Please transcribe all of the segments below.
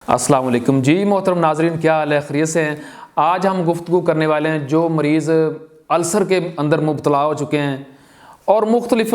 السلام علیکم جی محترم ناظرین، کیا حال ہے؟ خیریت سے ہیں؟ آج ہم گفتگو کرنے والے ہیں جو مریض السر کے اندر مبتلا ہو چکے ہیں اور مختلف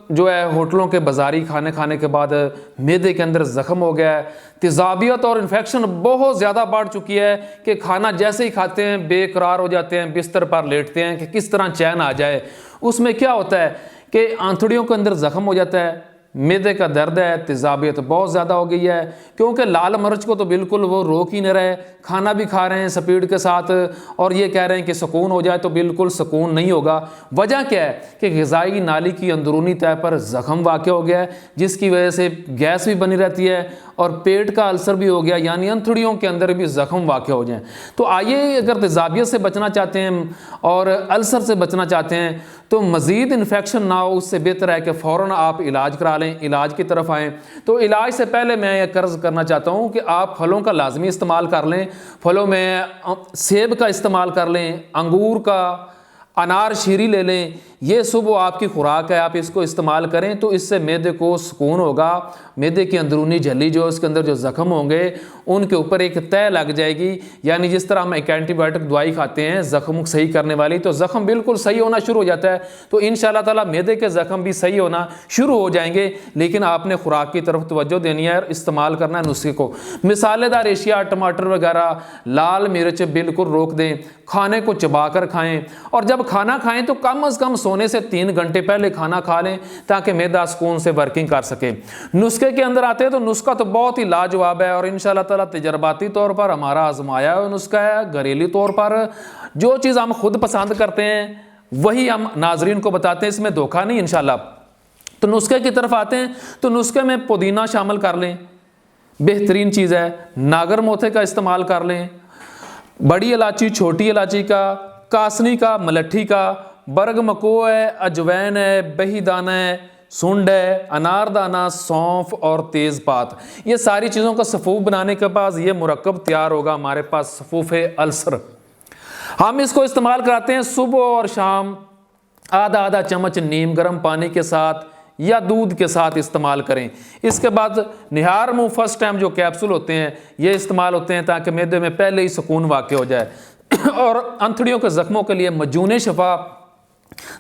جو ہے ہوٹلوں کے بازاری کھانے کے بعد معدے کے اندر زخم ہو گیا ہے، تیزابیت اور انفیکشن بہت زیادہ بڑھ چکی ہے کہ کھانا جیسے ہی کھاتے ہیں بے قرار ہو جاتے ہیں، بستر پر لیٹتے ہیں کہ کس طرح چین آ جائے۔ اس میں کیا ہوتا ہے کہ آنتڑیوں کے اندر زخم ہو جاتا ہے، معدے کا درد ہے، تیزابیت بہت زیادہ ہو گئی ہے، کیونکہ لال مرچ کو تو بالکل وہ روک ہی نہیں رہے، کھانا بھی کھا رہے ہیں سپیڈ کے ساتھ اور یہ کہہ رہے ہیں کہ سکون ہو جائے، تو بالکل سکون نہیں ہوگا۔ وجہ کیا ہے کہ غذائی نالی کی اندرونی تہہ پر زخم واقع ہو گیا ہے، جس کی وجہ سے گیس بھی بنی رہتی ہے اور پیٹ کا السر بھی ہو گیا، یعنی انتڑیوں کے اندر بھی زخم واقع ہو جائیں۔ تو آئیے، اگر تیزابیت سے بچنا چاہتے ہیں اور السر سے بچنا چاہتے ہیں تو مزید انفیکشن نہ ہو، اس سے بہتر ہے کہ فوراً آپ علاج کرا لیں، علاج کی طرف آئیں۔ تو علاج سے پہلے میں یہ عرض کرنا چاہتا ہوں کہ آپ پھلوں کا لازمی استعمال کر لیں۔ پھلوں میں سیب کا استعمال کر لیں، انگور کا، انار شیری لے لیں، یہ صبح آپ کی خوراک ہے، آپ اس کو استعمال کریں تو اس سے معدے کو سکون ہوگا۔ معدے کی اندرونی جھلی جو اس کے اندر جو زخم ہوں گے ان کے اوپر ایک تہہ لگ جائے گی، یعنی جس طرح ہم ایک اینٹی بائیوٹک دوائی کھاتے ہیں زخم صحیح کرنے والی، تو زخم بالکل صحیح ہونا شروع ہو جاتا ہے۔ تو انشاءاللہ تعالیٰ معدے کے زخم بھی صحیح ہونا شروع ہو جائیں گے، لیکن آپ نے خوراک کی طرف توجہ دینی ہے اور استعمال کرنا ہے نسخے کو۔ مسالے دار اشیاء، ٹماٹر وغیرہ، لال مرچ بالکل روک دیں، کھانے کو چبا کر کھائیں، اور جب کھانا کھائیں تو کم از کم سونے سے 3 گھنٹے پہلے کھانا کھا لیں تاکہ معدہ سکون سے ورکنگ کر سکے۔ نسخے کے اندر آتے ہیں تو نسخہ تو بہت ہی لاجواب ہے اور انشاءاللہ تعالیٰ تجرباتی طور پر ہمارا آزمایا ہوا نسخہ ہے۔ گھریلو طور پر جو چیز ہم خود پسند کرتے ہیں وہی ہم ناظرین کو بتاتے ہیں، اس میں دھوکہ نہیں انشاءاللہ۔ تو نسخے کی طرف آتے ہیں تو نسخے میں پودینہ شامل کر لیں، بہترین چیز ہے۔ ناگر موتھے کا استعمال کر لیں، بڑی الائچی، چھوٹی الائچی کا، کاسنی کا، ملٹھی کا، برگ مکو ہے، اجوین ہے، بہی دانہ ہے، سنڈ ہے، انار دانہ، سونف اور تیز پات، یہ ساری چیزوں کا صفوف بنانے کے بعد یہ مرکب تیار ہوگا ہمارے پاس، صفوف السر۔ ہم اس کو استعمال کراتے ہیں صبح اور شام، آدھا چمچ نیم گرم پانی کے ساتھ یا دودھ کے ساتھ استعمال کریں۔ اس کے بعد نہار منہ فرسٹ ٹائم جو کیپسول ہوتے ہیں یہ استعمال ہوتے ہیں تاکہ معدے میں پہلے ہی سکون واقع ہو جائے، اور انتڑیوں کے زخموں کے لیے مجون شفا،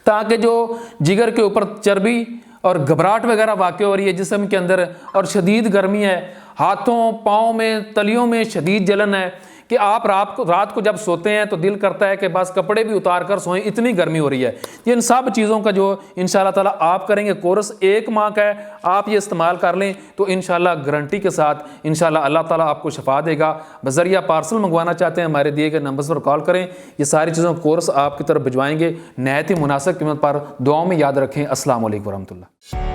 تاکہ جو جگر کے اوپر چربی اور گھبراہٹ وغیرہ واقع ہو رہی ہے جسم کے اندر اور شدید گرمی ہے، ہاتھوں پاؤں میں تلیوں میں شدید جلن ہے کہ آپ رات کو جب سوتے ہیں تو دل کرتا ہے کہ بس کپڑے بھی اتار کر سوئیں، اتنی گرمی ہو رہی ہے۔ یہ ان سب چیزوں کا جو انشاءاللہ تعالیٰ آپ کریں گے، کورس 1 ماہ کا ہے، آپ یہ استعمال کر لیں تو انشاءاللہ گارنٹی کے ساتھ انشاءاللہ اللہ تعالیٰ آپ کو شفا دے گا۔ بذریعہ پارسل منگوانا چاہتے ہیں ہمارے دیے گئے نمبرز پر کال کریں، یہ ساری چیزوں کورس آپ کی طرف بھجوائیں گے نہایت ہی مناسب قیمت پر۔ دعاؤں میں یاد رکھیں۔ السلام علیکم ورحمۃ اللہ۔